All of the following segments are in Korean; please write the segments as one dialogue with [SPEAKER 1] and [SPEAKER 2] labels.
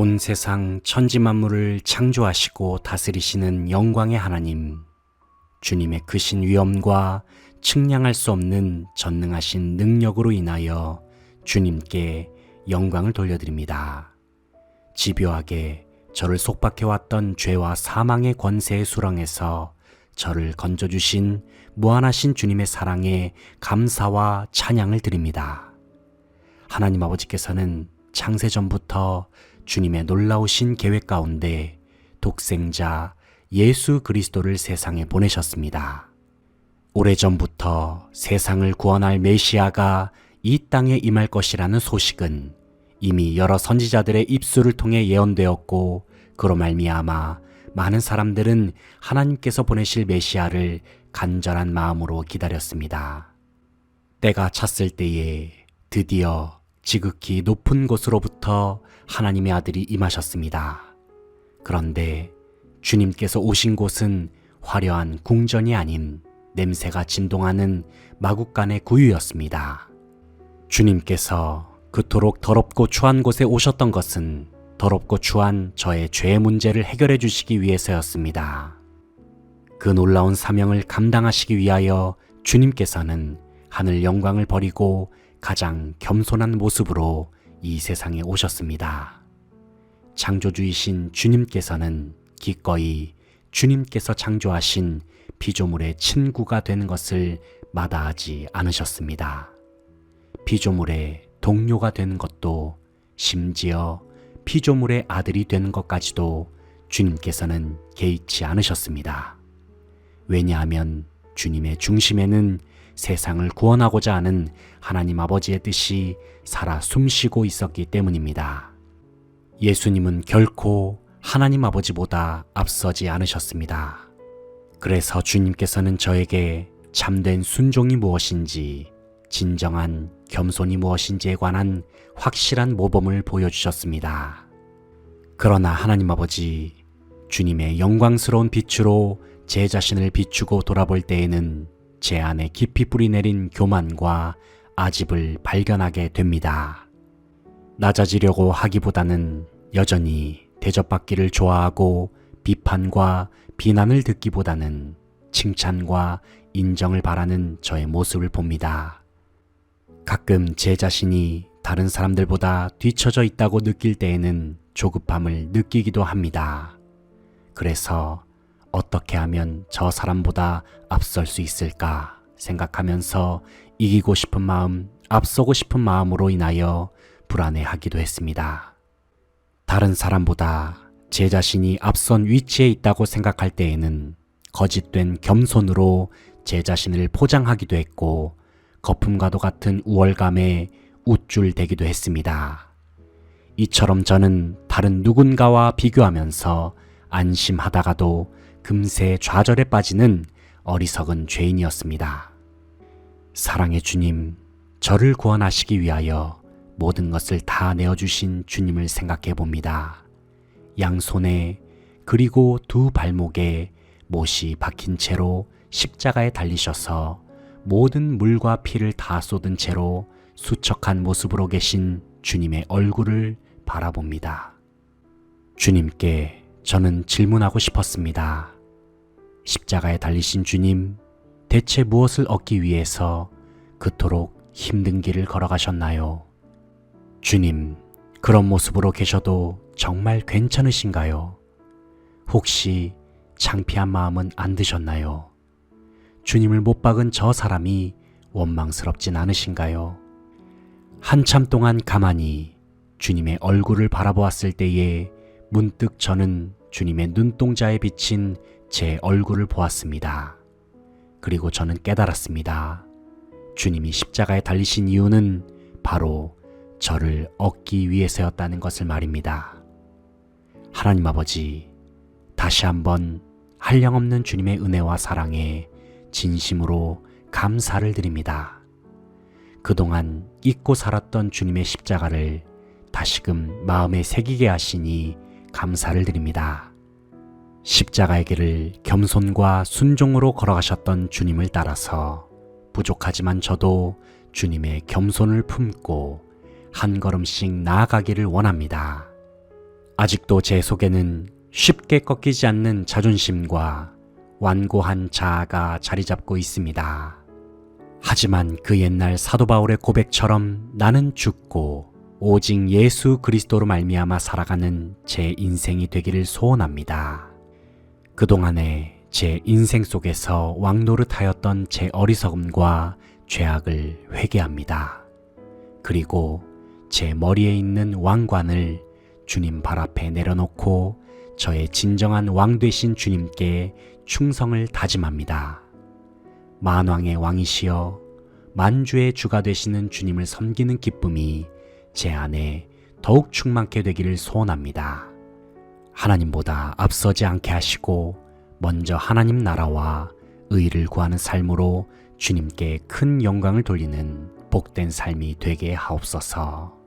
[SPEAKER 1] 온 세상 천지 만물을 창조하시고 다스리시는 영광의 하나님, 주님의 크신 위엄과 측량할 수 없는 전능하신 능력으로 인하여 주님께 영광을 돌려드립니다. 집요하게 저를 속박해왔던 죄와 사망의 권세의 수렁에서 저를 건져주신 무한하신 주님의 사랑에 감사와 찬양을 드립니다. 하나님 아버지께서는 창세전부터 주님의 놀라우신 계획 가운데 독생자 예수 그리스도를 세상에 보내셨습니다. 오래전부터 세상을 구원할 메시아가 이 땅에 임할 것이라는 소식은 이미 여러 선지자들의 입술을 통해 예언되었고, 그로 말미암아 많은 사람들은 하나님께서 보내실 메시아를 간절한 마음으로 기다렸습니다. 때가 찼을 때에 드디어 지극히 높은 곳으로부터 하나님의 아들이 임하셨습니다. 그런데 주님께서 오신 곳은 화려한 궁전이 아닌 냄새가 진동하는 마국간의 구유였습니다. 주님께서 그토록 더럽고 추한 곳에 오셨던 것은 더럽고 추한 저의 죄의 문제를 해결해 주시기 위해서였습니다. 그 놀라운 사명을 감당하시기 위하여 주님께서는 하늘 영광을 버리고 가장 겸손한 모습으로 이 세상에 오셨습니다. 창조주이신 주님께서는 기꺼이 주님께서 창조하신 피조물의 친구가 되는 것을 마다하지 않으셨습니다. 피조물의 동료가 되는 것도, 심지어 피조물의 아들이 되는 것까지도 주님께서는 개의치 않으셨습니다. 왜냐하면 주님의 중심에는 세상을 구원하고자 하는 하나님 아버지의 뜻이 살아 숨쉬고 있었기 때문입니다. 예수님은 결코 하나님 아버지보다 앞서지 않으셨습니다. 그래서 주님께서는 저에게 참된 순종이 무엇인지, 진정한 겸손이 무엇인지에 관한 확실한 모범을 보여주셨습니다. 그러나 하나님 아버지, 주님의 영광스러운 빛으로 제 자신을 비추고 돌아볼 때에는 제 안에 깊이 뿌리내린 교만과 아집을 발견하게 됩니다. 낮아지려고 하기보다는 여전히 대접받기를 좋아하고 비판과 비난을 듣기보다는 칭찬과 인정을 바라는 저의 모습을 봅니다. 가끔 제 자신이 다른 사람들보다 뒤처져 있다고 느낄 때에는 조급함을 느끼기도 합니다. 그래서 어떻게 하면 저 사람보다 앞설 수 있을까 생각하면서 이기고 싶은 마음, 앞서고 싶은 마음으로 인하여 불안해하기도 했습니다. 다른 사람보다 제 자신이 앞선 위치에 있다고 생각할 때에는 거짓된 겸손으로 제 자신을 포장하기도 했고, 거품과도 같은 우월감에 우쭐대기도 했습니다. 이처럼 저는 다른 누군가와 비교하면서 안심하다가도 금세 좌절에 빠지는 어리석은 죄인이었습니다. 사랑의 주님, 저를 구원하시기 위하여 모든 것을 다 내어주신 주님을 생각해 봅니다. 양손에 그리고 두 발목에 못이 박힌 채로 십자가에 달리셔서 모든 물과 피를 다 쏟은 채로 수척한 모습으로 계신 주님의 얼굴을 바라봅니다. 주님께 저는 질문하고 싶었습니다. 십자가에 달리신 주님, 대체 무엇을 얻기 위해서 그토록 힘든 길을 걸어가셨나요? 주님, 그런 모습으로 계셔도 정말 괜찮으신가요? 혹시 창피한 마음은 안 드셨나요? 주님을 못 박은 저 사람이 원망스럽진 않으신가요? 한참 동안 가만히 주님의 얼굴을 바라보았을 때에 문득 저는 주님의 눈동자에 비친 제 얼굴을 보았습니다. 그리고 저는 깨달았습니다. 주님이 십자가에 달리신 이유는 바로 저를 얻기 위해서였다는 것을 말입니다. 하나님 아버지, 다시 한번 한량없는 주님의 은혜와 사랑에 진심으로 감사를 드립니다. 그동안 잊고 살았던 주님의 십자가를 다시금 마음에 새기게 하시니 감사를 드립니다. 십자가의 길을 겸손과 순종으로 걸어가셨던 주님을 따라서 부족하지만 저도 주님의 겸손을 품고 한 걸음씩 나아가기를 원합니다. 아직도 제 속에는 쉽게 꺾이지 않는 자존심과 완고한 자아가 자리 잡고 있습니다. 하지만 그 옛날 사도 바울의 고백처럼 나는 죽고 오직 예수 그리스도로 말미암아 살아가는 제 인생이 되기를 소원합니다. 그동안에 제 인생 속에서 왕노릇하였던 제 어리석음과 죄악을 회개합니다. 그리고 제 머리에 있는 왕관을 주님 발 앞에 내려놓고 저의 진정한 왕 되신 주님께 충성을 다짐합니다. 만왕의 왕이시여 만주의 주가 되시는 주님을 섬기는 기쁨이 제 안에 더욱 충만케 되기를 소원합니다. 하나님보다 앞서지 않게 하시고 먼저 하나님 나라와 의를 구하는 삶으로 주님께 큰 영광을 돌리는 복된 삶이 되게 하옵소서.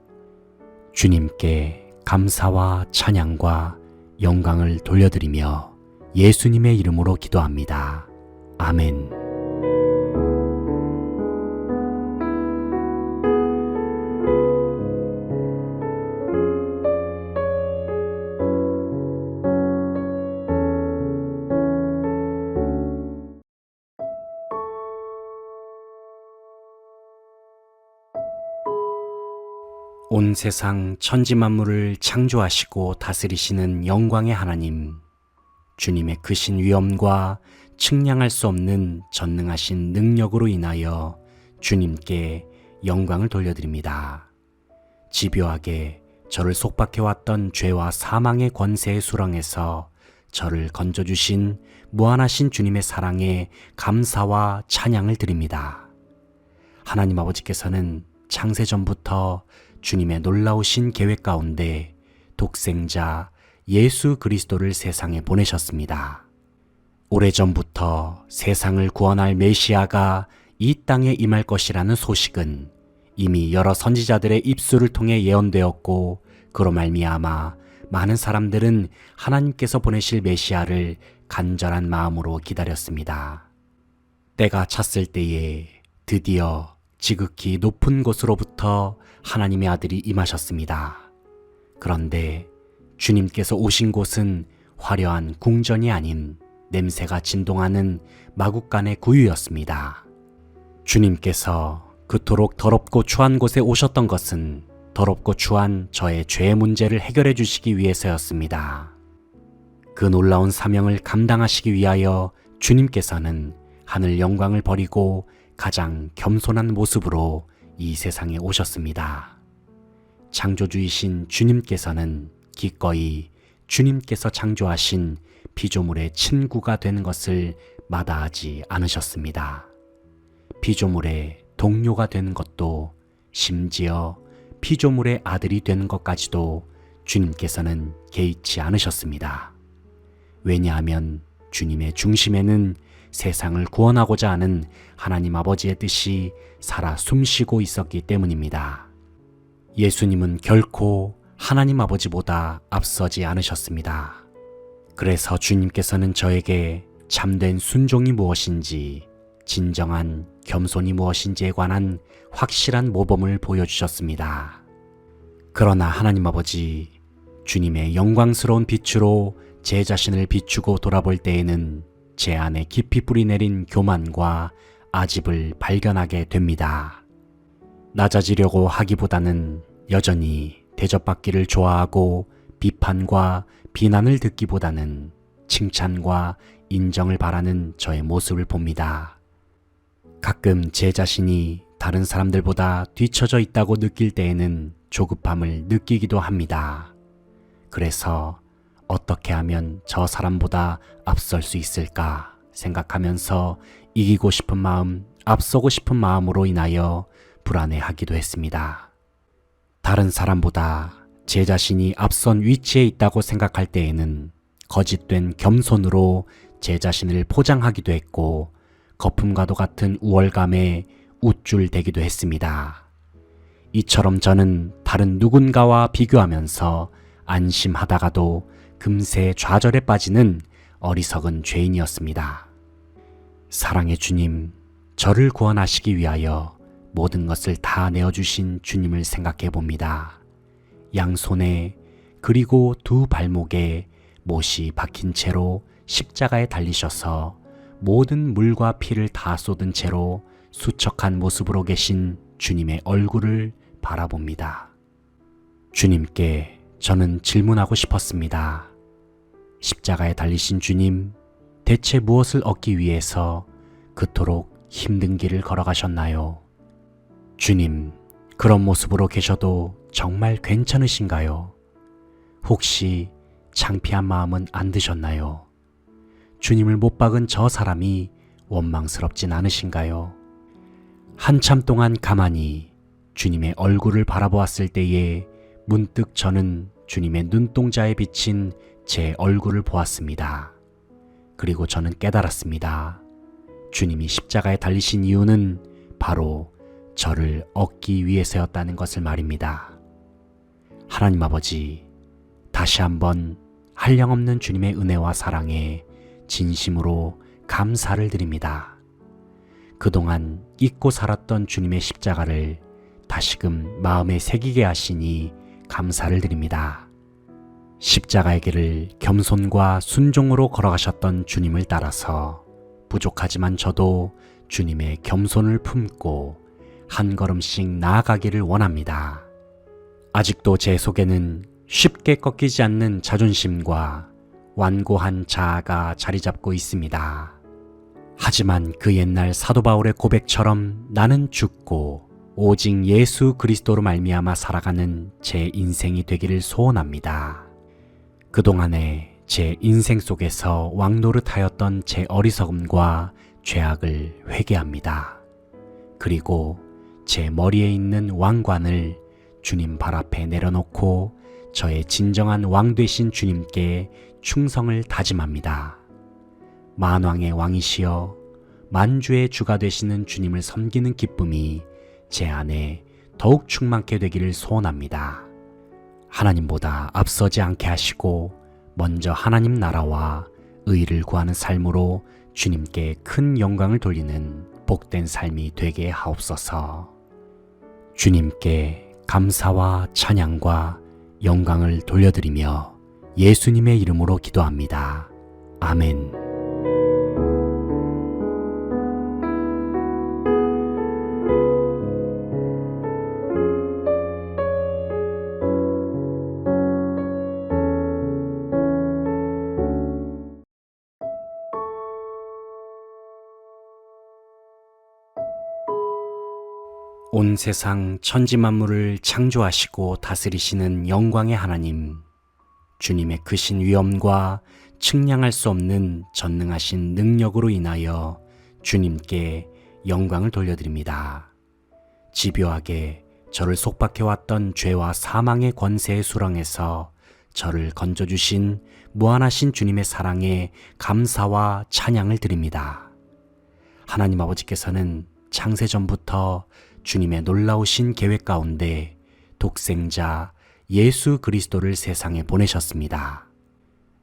[SPEAKER 1] 주님께 감사와 찬양과 영광을 돌려드리며 예수님의 이름으로 기도합니다. 아멘. 온 세상 천지 만물을 창조하시고 다스리시는 영광의 하나님, 주님의 크신 위엄과 측량할 수 없는 전능하신 능력으로 인하여 주님께 영광을 돌려드립니다. 집요하게 저를 속박해왔던 죄와 사망의 권세의 수렁에서 저를 건져주신 무한하신 주님의 사랑에 감사와 찬양을 드립니다. 하나님 아버지께서는 창세전부터 주님의 놀라우신 계획 가운데 독생자 예수 그리스도를 세상에 보내셨습니다. 오래전부터 세상을 구원할 메시아가 이 땅에 임할 것이라는 소식은 이미 여러 선지자들의 입술을 통해 예언되었고, 그로 말미암아 많은 사람들은 하나님께서 보내실 메시아를 간절한 마음으로 기다렸습니다. 때가 찼을 때에 드디어 지극히 높은 곳으로부터 하나님의 아들이 임하셨습니다. 그런데 주님께서 오신 곳은 화려한 궁전이 아닌 냄새가 진동하는 마국간의 구유였습니다. 주님께서 그토록 더럽고 추한 곳에 오셨던 것은 더럽고 추한 저의 죄의 문제를 해결해 주시기 위해서였습니다. 그 놀라운 사명을 감당하시기 위하여 주님께서는 하늘 영광을 버리고 가장 겸손한 모습으로 이 세상에 오셨습니다. 창조주이신 주님께서는 기꺼이 주님께서 창조하신 피조물의 친구가 되는 것을 마다하지 않으셨습니다. 피조물의 동료가 되는 것도, 심지어 피조물의 아들이 되는 것까지도 주님께서는 개의치 않으셨습니다. 왜냐하면 주님의 중심에는 세상을 구원하고자 하는 하나님 아버지의 뜻이 살아 숨쉬고 있었기 때문입니다. 예수님은 결코 하나님 아버지보다 앞서지 않으셨습니다. 그래서 주님께서는 저에게 참된 순종이 무엇인지, 진정한 겸손이 무엇인지에 관한 확실한 모범을 보여주셨습니다. 그러나 하나님 아버지, 주님의 영광스러운 빛으로 제 자신을 비추고 돌아볼 때에는 제 안에 깊이 뿌리내린 교만과 아집을 발견하게 됩니다. 낮아지려고 하기보다는 여전히 대접받기를 좋아하고 비판과 비난을 듣기보다는 칭찬과 인정을 바라는 저의 모습을 봅니다. 가끔 제 자신이 다른 사람들보다 뒤처져 있다고 느낄 때에는 조급함을 느끼기도 합니다. 그래서 어떻게 하면 저 사람보다 앞설 수 있을까 생각하면서 이기고 싶은 마음, 앞서고 싶은 마음으로 인하여 불안해하기도 했습니다. 다른 사람보다 제 자신이 앞선 위치에 있다고 생각할 때에는 거짓된 겸손으로 제 자신을 포장하기도 했고, 거품과도 같은 우월감에 우쭐대기도 했습니다. 이처럼 저는 다른 누군가와 비교하면서 안심하다가도 금세 좌절에 빠지는 어리석은 죄인이었습니다. 사랑의 주님, 저를 구원하시기 위하여 모든 것을 다 내어주신 주님을 생각해 봅니다. 양손에 그리고 두 발목에 못이 박힌 채로 십자가에 달리셔서 모든 물과 피를 다 쏟은 채로 수척한 모습으로 계신 주님의 얼굴을 바라봅니다. 주님께 저는 질문하고 싶었습니다. 십자가에 달리신 주님, 대체 무엇을 얻기 위해서 그토록 힘든 길을 걸어가셨나요? 주님, 그런 모습으로 계셔도 정말 괜찮으신가요? 혹시 창피한 마음은 안 드셨나요? 주님을 못 박은 저 사람이 원망스럽진 않으신가요? 한참 동안 가만히 주님의 얼굴을 바라보았을 때에 문득 저는 주님의 눈동자에 비친 제 얼굴을 보았습니다. 그리고 저는 깨달았습니다. 주님이 십자가에 달리신 이유는 바로 저를 얻기 위해서였다는 것을 말입니다. 하나님 아버지, 다시 한번 한량없는 주님의 은혜와 사랑에 진심으로 감사를 드립니다. 그동안 잊고 살았던 주님의 십자가를 다시금 마음에 새기게 하시니 감사를 드립니다. 십자가의 길을 겸손과 순종으로 걸어가셨던 주님을 따라서 부족하지만 저도 주님의 겸손을 품고 한 걸음씩 나아가기를 원합니다. 아직도 제 속에는 쉽게 꺾이지 않는 자존심과 완고한 자아가 자리 잡고 있습니다. 하지만 그 옛날 사도 바울의 고백처럼 나는 죽고 오직 예수 그리스도로 말미암아 살아가는 제 인생이 되기를 소원합니다. 그동안에 제 인생 속에서 왕노릇하였던 제 어리석음과 죄악을 회개합니다. 그리고 제 머리에 있는 왕관을 주님 발 앞에 내려놓고 저의 진정한 왕 되신 주님께 충성을 다짐합니다. 만왕의 왕이시여 만주의 주가 되시는 주님을 섬기는 기쁨이 제 안에 더욱 충만케 되기를 소원합니다. 하나님보다 앞서지 않게 하시고 먼저 하나님 나라와 의를 구하는 삶으로 주님께 큰 영광을 돌리는 복된 삶이 되게 하옵소서. 주님께 감사와 찬양과 영광을 돌려드리며 예수님의 이름으로 기도합니다. 아멘. 온 세상 천지만물을 창조하시고 다스리시는 영광의 하나님, 주님의 크신 위엄과 측량할 수 없는 전능하신 능력으로 인하여 주님께 영광을 돌려드립니다. 집요하게 저를 속박해왔던 죄와 사망의 권세의 수렁에서 저를 건져주신 무한하신 주님의 사랑에 감사와 찬양을 드립니다. 하나님 아버지께서는 창세전부터 주님의 놀라우신 계획 가운데 독생자 예수 그리스도를 세상에 보내셨습니다.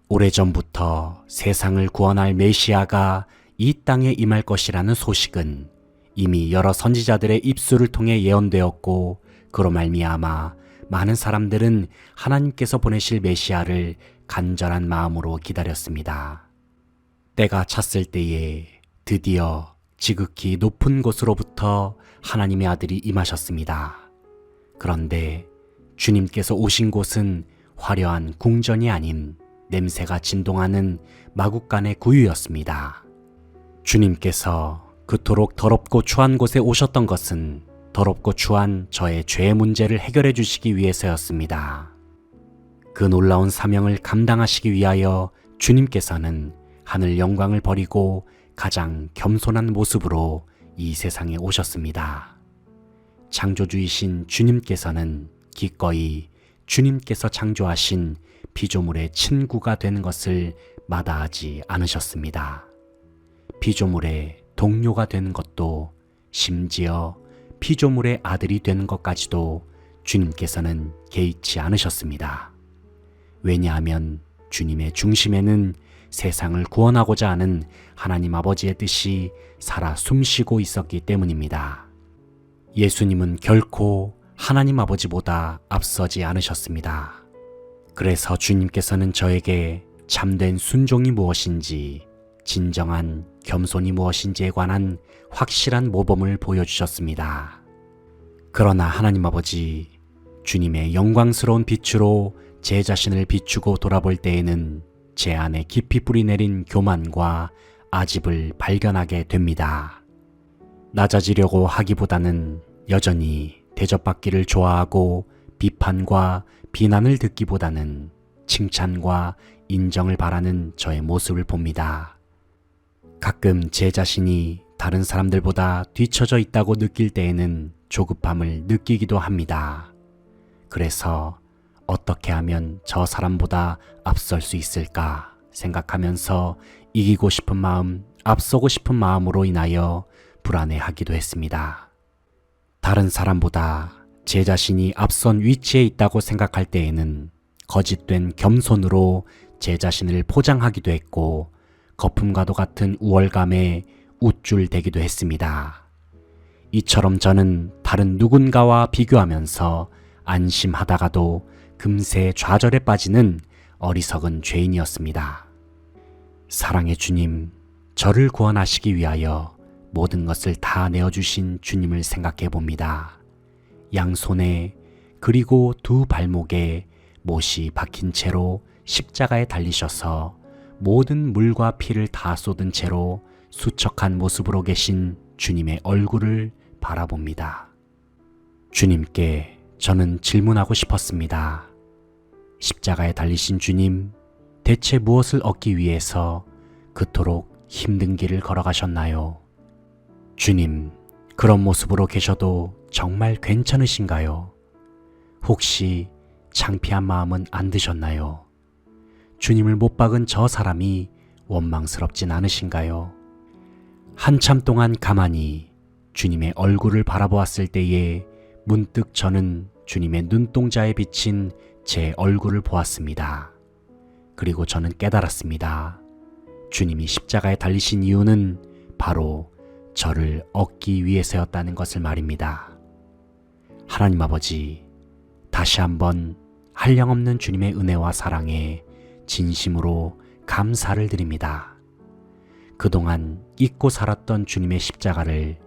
[SPEAKER 1] 오래전부터 세상을 구원할 메시아가 이 땅에 임할 것이라는 소식은 이미 여러 선지자들의 입술을 통해 예언되었고, 그로 말미암아 많은 사람들은 하나님께서 보내실 메시아를 간절한 마음으로 기다렸습니다. 때가 찼을 때에 드디어 지극히 높은 곳으로부터 하나님의 아들이 임하셨습니다. 그런데 주님께서 오신 곳은 화려한 궁전이 아닌 냄새가 진동하는 마국간의 구유였습니다. 주님께서 그토록 더럽고 추한 곳에 오셨던 것은 더럽고 추한 저의 죄의 문제를 해결해 주시기 위해서였습니다. 그 놀라운 사명을 감당하시기 위하여 주님께서는 하늘 영광을 버리고 가장 겸손한 모습으로 이 세상에 오셨습니다. 창조주이신 주님께서는 기꺼이 주님께서 창조하신 피조물의 친구가 되는 것을 마다하지 않으셨습니다. 피조물의 동료가 되는 것도, 심지어 피조물의 아들이 되는 것까지도 주님께서는 개의치 않으셨습니다. 왜냐하면 주님의 중심에는 세상을 구원하고자 하는 하나님 아버지의 뜻이 살아 숨쉬고 있었기 때문입니다. 예수님은 결코 하나님 아버지보다 앞서지 않으셨습니다. 그래서 주님께서는 저에게 참된 순종이 무엇인지, 진정한 겸손이 무엇인지에 관한 확실한 모범을 보여주셨습니다. 그러나 하나님 아버지, 주님의 영광스러운 빛으로 제 자신을 비추고 돌아볼 때에는 제 안에 깊이 뿌리내린 교만과 아집을 발견하게 됩니다. 낮아지려고 하기보다는 여전히 대접받기를 좋아하고 비판과 비난을 듣기보다는 칭찬과 인정을 바라는 저의 모습을 봅니다. 가끔 제 자신이 다른 사람들보다 뒤처져 있다고 느낄 때에는 조급함을 느끼기도 합니다. 그래서 어떻게 하면 저 사람보다 앞설 수 있을까 생각하면서 이기고 싶은 마음, 앞서고 싶은 마음으로 인하여 불안해하기도 했습니다. 다른 사람보다 제 자신이 앞선 위치에 있다고 생각할 때에는 거짓된 겸손으로 제 자신을 포장하기도 했고 거품과도 같은 우월감에 우쭐대기도 했습니다. 이처럼 저는 다른 누군가와 비교하면서 안심하다가도 금세 좌절에 빠지는 어리석은 죄인이었습니다. 사랑의 주님, 저를 구원하시기 위하여 모든 것을 다 내어주신 주님을 생각해 봅니다. 양손에 그리고 두 발목에 못이 박힌 채로 십자가에 달리셔서 모든 물과 피를 다 쏟은 채로 수척한 모습으로 계신 주님의 얼굴을 바라봅니다. 주님께 저는 질문하고 싶었습니다. 십자가에 달리신 주님, 대체 무엇을 얻기 위해서 그토록 힘든 길을 걸어가셨나요? 주님, 그런 모습으로 계셔도 정말 괜찮으신가요? 혹시 창피한 마음은 안 드셨나요? 주님을 못 박은 저 사람이 원망스럽진 않으신가요? 한참 동안 가만히 주님의 얼굴을 바라보았을 때에 문득 저는 주님의 눈동자에 비친 제 얼굴을 보았습니다. 그리고 저는 깨달았습니다. 주님이 십자가에 달리신 이유는 바로 저를 얻기 위해서였다는 것을 말입니다. 하나님 아버지, 다시 한번 한량없는 주님의 은혜와 사랑에 진심으로 감사를 드립니다. 그동안 잊고 살았던 주님의 십자가를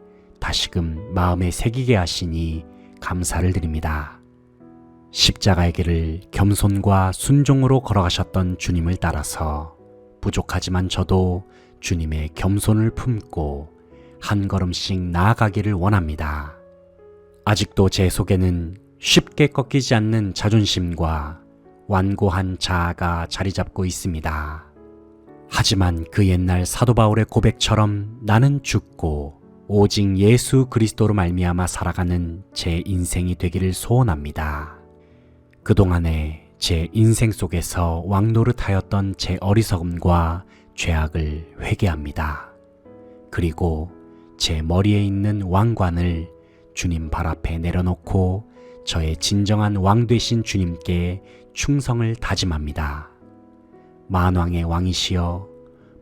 [SPEAKER 1] 다시금 마음에 새기게 하시니 감사를 드립니다. 십자가의 길을 겸손과 순종으로 걸어가셨던 주님을 따라서 부족하지만 저도 주님의 겸손을 품고 한 걸음씩 나아가기를 원합니다. 아직도 제 속에는 쉽게 꺾이지 않는 자존심과 완고한 자아가 자리 잡고 있습니다. 하지만 그 옛날 사도 바울의 고백처럼 나는 죽고 오직 예수 그리스도로 말미암아 살아가는 제 인생이 되기를 소원합니다. 그동안에 제 인생 속에서 왕노릇하였던 제 어리석음과 죄악을 회개합니다. 그리고 제 머리에 있는 왕관을 주님 발 앞에 내려놓고 저의 진정한 왕 되신 주님께 충성을 다짐합니다. 만왕의 왕이시여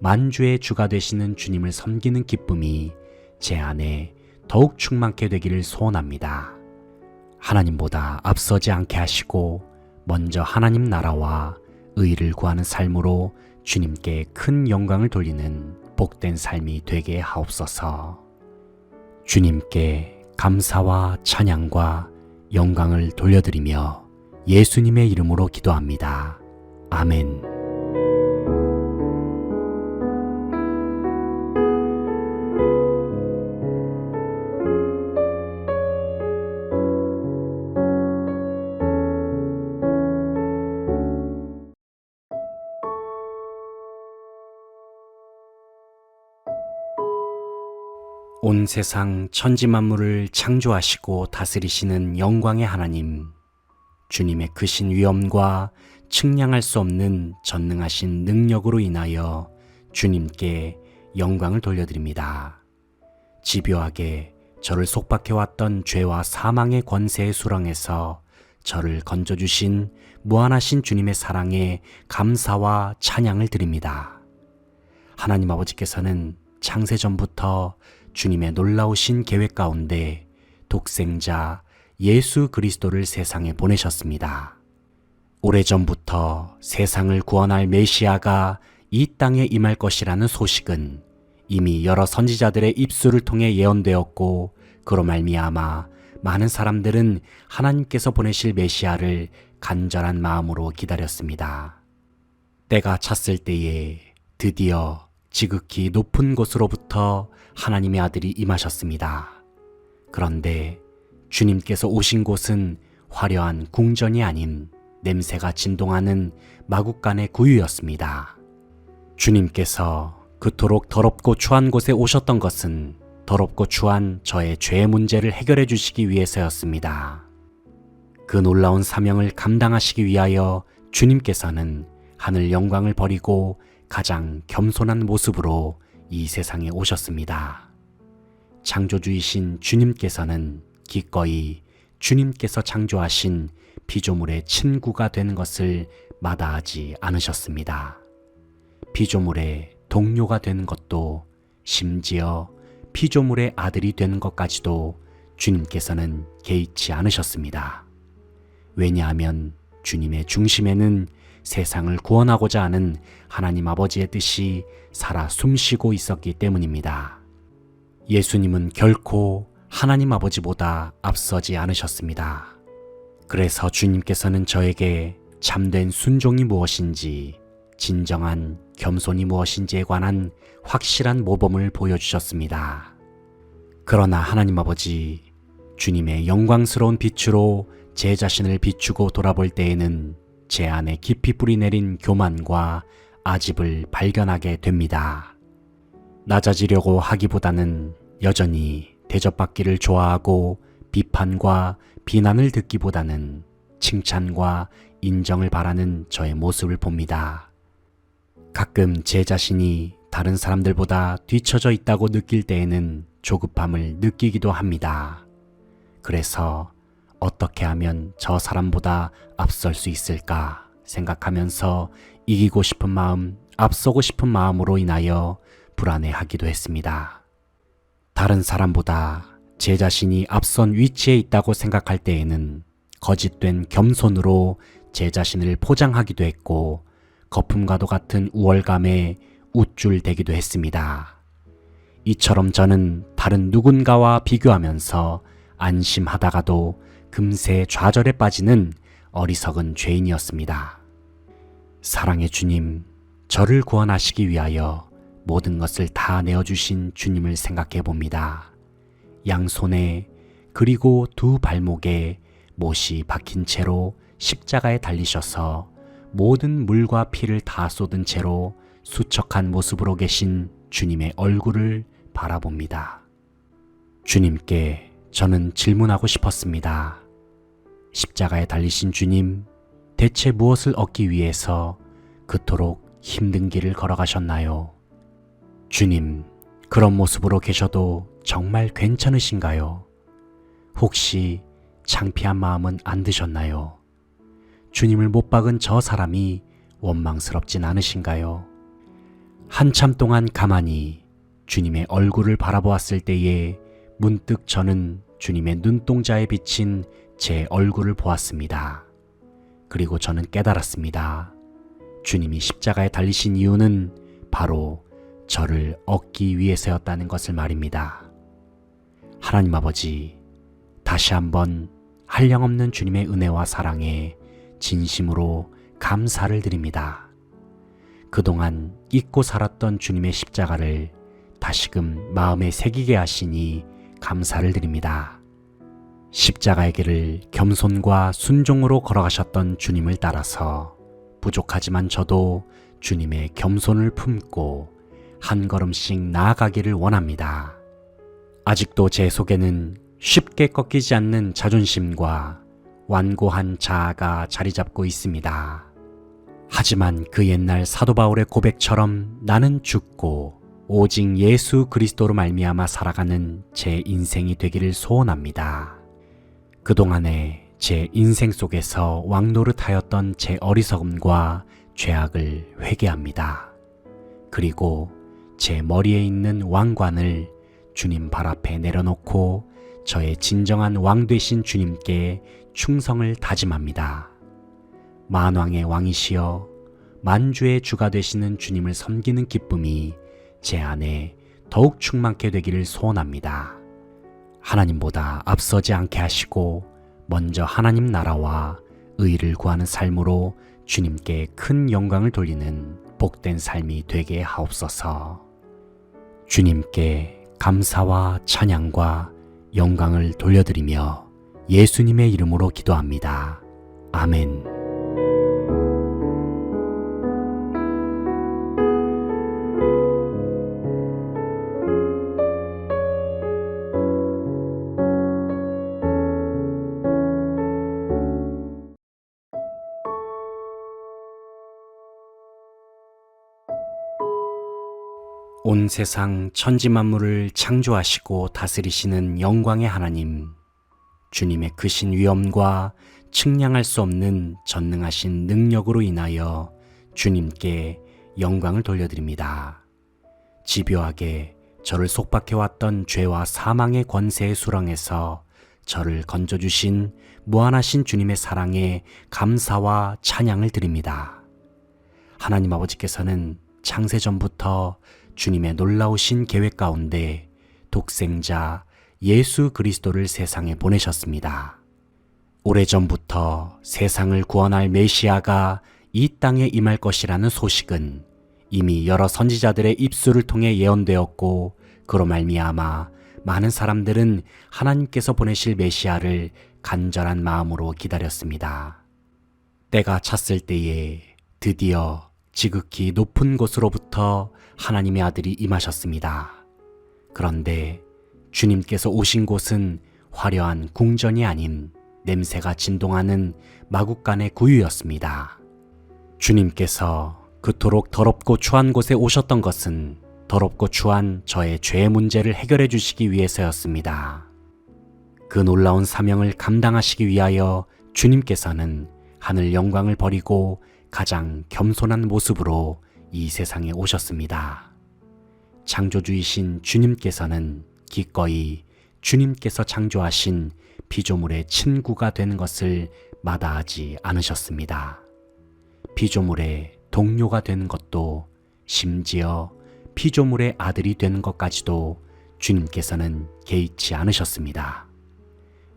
[SPEAKER 1] 만주의 주가 되시는 주님을 섬기는 기쁨이 제 안에 더욱 충만케 되기를 소원합니다. 하나님보다 앞서지 않게 하시고 먼저 하나님 나라와 의를 구하는 삶으로 주님께 큰 영광을 돌리는 복된 삶이 되게 하옵소서. 주님께 감사와 찬양과 영광을 돌려드리며 예수님의 이름으로 기도합니다. 아멘. 온 세상 천지만물을 창조하시고 다스리시는 영광의 하나님, 주님의 크신 위엄과 측량할 수 없는 전능하신 능력으로 인하여 주님께 영광을 돌려드립니다. 집요하게 저를 속박해왔던 죄와 사망의 권세의 수렁에서 저를 건져주신 무한하신 주님의 사랑에 감사와 찬양을 드립니다. 하나님 아버지께서는 창세전부터 주님의 놀라우신 계획 가운데 독생자 예수 그리스도를 세상에 보내셨습니다. 오래전부터 예로부터 세상을 구원할 메시아가 이 땅에 임할 것이라는 소식은 이미 여러 선지자들의 입술을 통해 예언되었고, 그로 말미암아 많은 사람들은 하나님께서 보내실 메시아를 간절한 마음으로 기다렸습니다. 때가 찼을 때에 드디어 지극히 높은 곳으로부터 하나님의 아들이 임하셨습니다. 그런데 주님께서 오신 곳은 화려한 궁전이 아닌 냄새가 진동하는 마구간의 구유였습니다. 주님께서 그토록 더럽고 추한 곳에 오셨던 것은 더럽고 추한 저의 죄의 문제를 해결해 주시기 위해서였습니다. 그 놀라운 사명을 감당하시기 위하여 주님께서는 하늘 영광을 버리고 가장 겸손한 모습으로 이 세상에 오셨습니다. 창조주이신 주님께서는 기꺼이 주님께서 창조하신 피조물의 친구가 된 것을 마다하지 않으셨습니다. 피조물의 동료가 된 것도, 심지어 피조물의 아들이 된 것까지도 주님께서는 개의치 않으셨습니다. 왜냐하면 주님의 중심에는 세상을 구원하고자 하는 하나님 아버지의 뜻이 살아 숨쉬고 있었기 때문입니다. 예수님은 결코 하나님 아버지보다 앞서지 않으셨습니다. 그래서 주님께서는 저에게 참된 순종이 무엇인지, 진정한 겸손이 무엇인지에 관한 확실한 모범을 보여주셨습니다. 그러나 하나님 아버지, 주님의 영광스러운 빛으로 제 자신을 비추고 돌아볼 때에는 제 안에 깊이 뿌리내린 교만과 아집을 발견하게 됩니다. 낮아지려고 하기보다는 여전히 대접받기를 좋아하고 비판과 비난을 듣기보다는 칭찬과 인정을 바라는 저의 모습을 봅니다. 가끔 제 자신이 다른 사람들보다 뒤처져 있다고 느낄 때에는 조급함을 느끼기도 합니다. 그래서 어떻게 하면 저 사람보다 앞설 수 있을까 생각하면서 이기고 싶은 마음, 앞서고 싶은 마음으로 인하여 불안해하기도 했습니다. 다른 사람보다 제 자신이 앞선 위치에 있다고 생각할 때에는 거짓된 겸손으로 제 자신을 포장하기도 했고, 거품과도 같은 우월감에 우쭐대기도 했습니다. 이처럼 저는 다른 누군가와 비교하면서 안심하다가도 금세 좌절에 빠지는 어리석은 죄인이었습니다. 사랑의 주님, 저를 구원하시기 위하여 모든 것을 다 내어주신 주님을 생각해 봅니다. 양손에 그리고 두 발목에 못이 박힌 채로 십자가에 달리셔서 모든 물과 피를 다 쏟은 채로 수척한 모습으로 계신 주님의 얼굴을 바라봅니다. 주님께 저는 질문하고 싶었습니다. 십자가에 달리신 주님, 대체 무엇을 얻기 위해서 그토록 힘든 길을 걸어가셨나요? 주님, 그런 모습으로 계셔도 정말 괜찮으신가요? 혹시 창피한 마음은 안 드셨나요? 주님을 못 박은 저 사람이 원망스럽진 않으신가요? 한참 동안 가만히 주님의 얼굴을 바라보았을 때에 문득 저는 주님의 눈동자에 비친 제 얼굴을 보았습니다. 그리고 저는 깨달았습니다. 주님이 십자가에 달리신 이유는 바로 저를 얻기 위해서였다는 것을 말입니다. 하나님 아버지, 다시 한번 한량없는 주님의 은혜와 사랑에 진심으로 감사를 드립니다. 그동안 잊고 살았던 주님의 십자가를 다시금 마음에 새기게 하시니 감사를 드립니다. 십자가의 길을 겸손과 순종으로 걸어가셨던 주님을 따라서 부족하지만 저도 주님의 겸손을 품고 한 걸음씩 나아가기를 원합니다. 아직도 제 속에는 쉽게 꺾이지 않는 자존심과 완고한 자아가 자리 잡고 있습니다. 하지만 그 옛날 사도 바울의 고백처럼 나는 죽고 오직 예수 그리스도로 말미암아 살아가는 제 인생이 되기를 소원합니다. 그동안에 제 인생 속에서 왕노릇하였던 제 어리석음과 죄악을 회개합니다. 그리고 제 머리에 있는 왕관을 주님 발 앞에 내려놓고 저의 진정한 왕 되신 주님께 충성을 다짐합니다. 만왕의 왕이시여 만주의 주가 되시는 주님을 섬기는 기쁨이 제 안에 더욱 충만케 되기를 소원합니다. 하나님보다 앞서지 않게 하시고 먼저 하나님 나라와 의를 구하는 삶으로 주님께 큰 영광을 돌리는 복된 삶이 되게 하옵소서. 주님께 감사와 찬양과 영광을 돌려드리며 예수님의 이름으로 기도합니다. 아멘. 온 세상 천지만물을 창조하시고 다스리시는 영광의 하나님, 주님의 크신 위엄과 측량할 수 없는 전능하신 능력으로 인하여 주님께 영광을 돌려드립니다. 집요하게 저를 속박해왔던 죄와 사망의 권세의 수렁에서 저를 건져주신 무한하신 주님의 사랑에 감사와 찬양을 드립니다. 하나님 아버지께서는 창세전부터 주님의 놀라우신 계획 가운데 독생자 예수 그리스도를 세상에 보내셨습니다. 오래전부터 세상을 구원할 메시아가 이 땅에 임할 것이라는 소식은 이미 여러 선지자들의 입술을 통해 예언되었고, 그로 말미암아 많은 사람들은 하나님께서 보내실 메시아를 간절한 마음으로 기다렸습니다. 때가 찼을 때에 드디어 지극히 높은 곳으로부터 하나님의 아들이 임하셨습니다. 그런데 주님께서 오신 곳은 화려한 궁전이 아닌 냄새가 진동하는 마국간의 구유였습니다. 주님께서 그토록 더럽고 추한 곳에 오셨던 것은 더럽고 추한 저의 죄의 문제를 해결해 주시기 위해서였습니다. 그 놀라운 사명을 감당하시기 위하여 주님께서는 하늘 영광을 버리고 가장 겸손한 모습으로 이 세상에 오셨습니다. 창조주이신 주님께서는 기꺼이 주님께서 창조하신 피조물의 친구가 되는 것을 마다하지 않으셨습니다. 피조물의 동료가 되는 것도, 심지어 피조물의 아들이 되는 것까지도 주님께서는 개의치 않으셨습니다.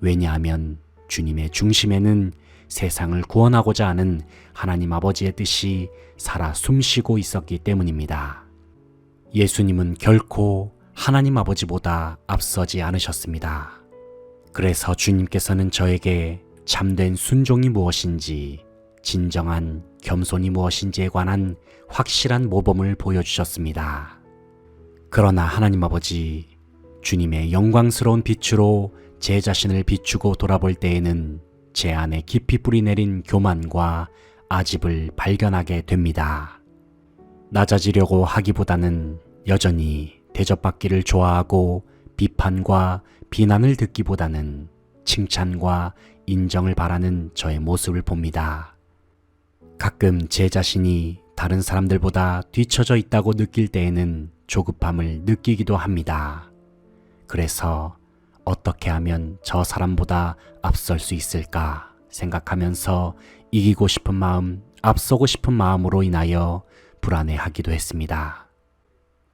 [SPEAKER 1] 왜냐하면 주님의 중심에는 세상을 구원하고자 하는 하나님 아버지의 뜻이 살아 숨쉬고 있었기 때문입니다. 예수님은 결코 하나님 아버지보다 앞서지 않으셨습니다. 그래서 주님께서는 저에게 참된 순종이 무엇인지, 진정한 겸손이 무엇인지에 관한 확실한 모범을 보여주셨습니다. 그러나 하나님 아버지, 주님의 영광스러운 빛으로 제 자신을 비추고 돌아볼 때에는 제 안에 깊이 뿌리내린 교만과 아집을 발견하게 됩니다. 낮아지려고 하기보다는 여전히 대접받기를 좋아하고 비판과 비난을 듣기보다는 칭찬과 인정을 바라는 저의 모습을 봅니다. 가끔 제 자신이 다른 사람들보다 뒤처져 있다고 느낄 때에는 조급함을 느끼기도 합니다. 그래서 어떻게 하면 저 사람보다 앞설 수 있을까 생각하면서 이기고 싶은 마음, 앞서고 싶은 마음으로 인하여 불안해하기도 했습니다.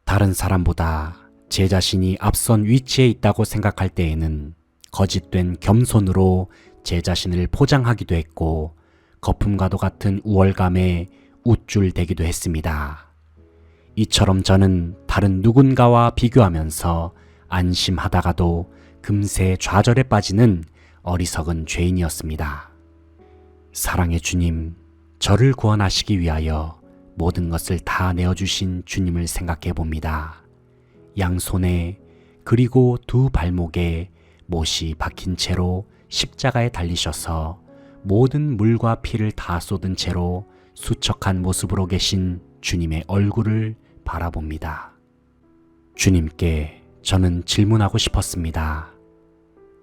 [SPEAKER 1] 다른 사람보다 제 자신이 앞선 위치에 있다고 생각할 때에는 거짓된 겸손으로 제 자신을 포장하기도 했고, 거품과도 같은 우월감에 우쭐대기도 했습니다. 이처럼 저는 다른 누군가와 비교하면서 안심하다가도 금세 좌절에 빠지는 어리석은 죄인이었습니다. 사랑의 주님, 저를 구원하시기 위하여 모든 것을 다 내어주신 주님을 생각해 봅니다. 양손에 그리고 두 발목에 못이 박힌 채로 십자가에 달리셔서 모든 물과 피를 다 쏟은 채로 수척한 모습으로 계신 주님의 얼굴을 바라봅니다. 주님께 저는 질문하고 싶었습니다.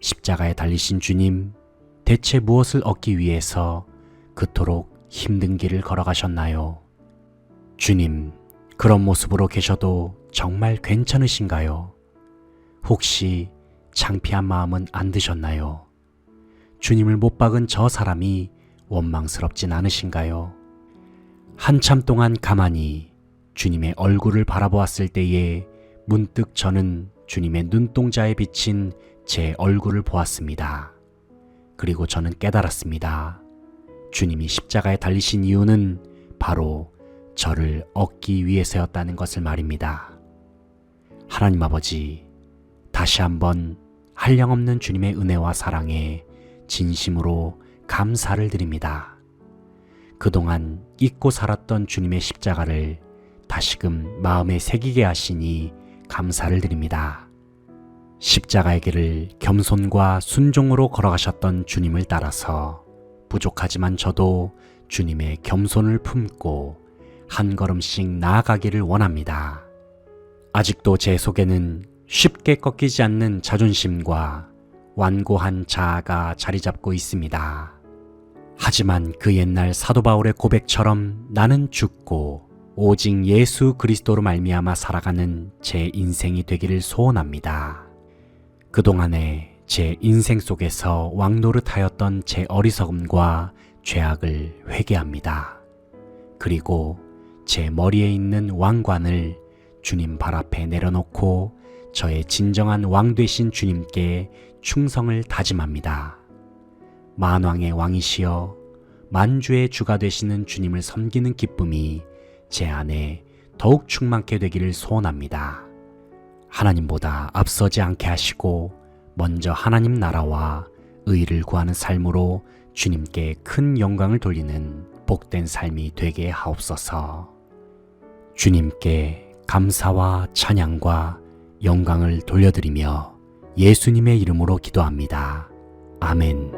[SPEAKER 1] 십자가에 달리신 주님, 대체 무엇을 얻기 위해서 그토록 힘든 길을 걸어가셨나요? 주님, 그런 모습으로 계셔도 정말 괜찮으신가요? 혹시 창피한 마음은 안 드셨나요? 주님을 못 박은 저 사람이 원망스럽진 않으신가요? 한참 동안 가만히 주님의 얼굴을 바라보았을 때에 문득 저는 주님의 눈동자에 비친 제 얼굴을 보았습니다. 그리고 저는 깨달았습니다. 주님이 십자가에 달리신 이유는 바로 저를 얻기 위해서였다는 것을 말입니다. 하나님 아버지, 다시 한번 한량없는 주님의 은혜와 사랑에 진심으로 감사를 드립니다. 그동안 잊고 살았던 주님의 십자가를 다시금 마음에 새기게 하시니 감사를 드립니다. 십자가의 길을 겸손과 순종으로 걸어가셨던 주님을 따라서 부족하지만 저도 주님의 겸손을 품고 한 걸음씩 나아가기를 원합니다. 아직도 제 속에는 쉽게 꺾이지 않는 자존심과 완고한 자아가 자리 잡고 있습니다. 하지만 그 옛날 사도 바울의 고백처럼 나는 죽고 오직 예수 그리스도로 말미암아 살아가는 제 인생이 되기를 소원합니다. 그동안에 제 인생 속에서 왕노릇하였던 제 어리석음과 죄악을 회개합니다. 그리고 제 머리에 있는 왕관을 주님 발 앞에 내려놓고 저의 진정한 왕 되신 주님께 충성을 다짐합니다. 만왕의 왕이시여 만주의 주가 되시는 주님을 섬기는 기쁨이 제 안에 더욱 충만케 되기를 소원합니다. 하나님보다 앞서지 않게 하시고 먼저 하나님 나라와 의를 구하는 삶으로 주님께 큰 영광을 돌리는 복된 삶이 되게 하옵소서. 주님께 감사와 찬양과 영광을 돌려드리며 예수님의 이름으로 기도합니다. 아멘.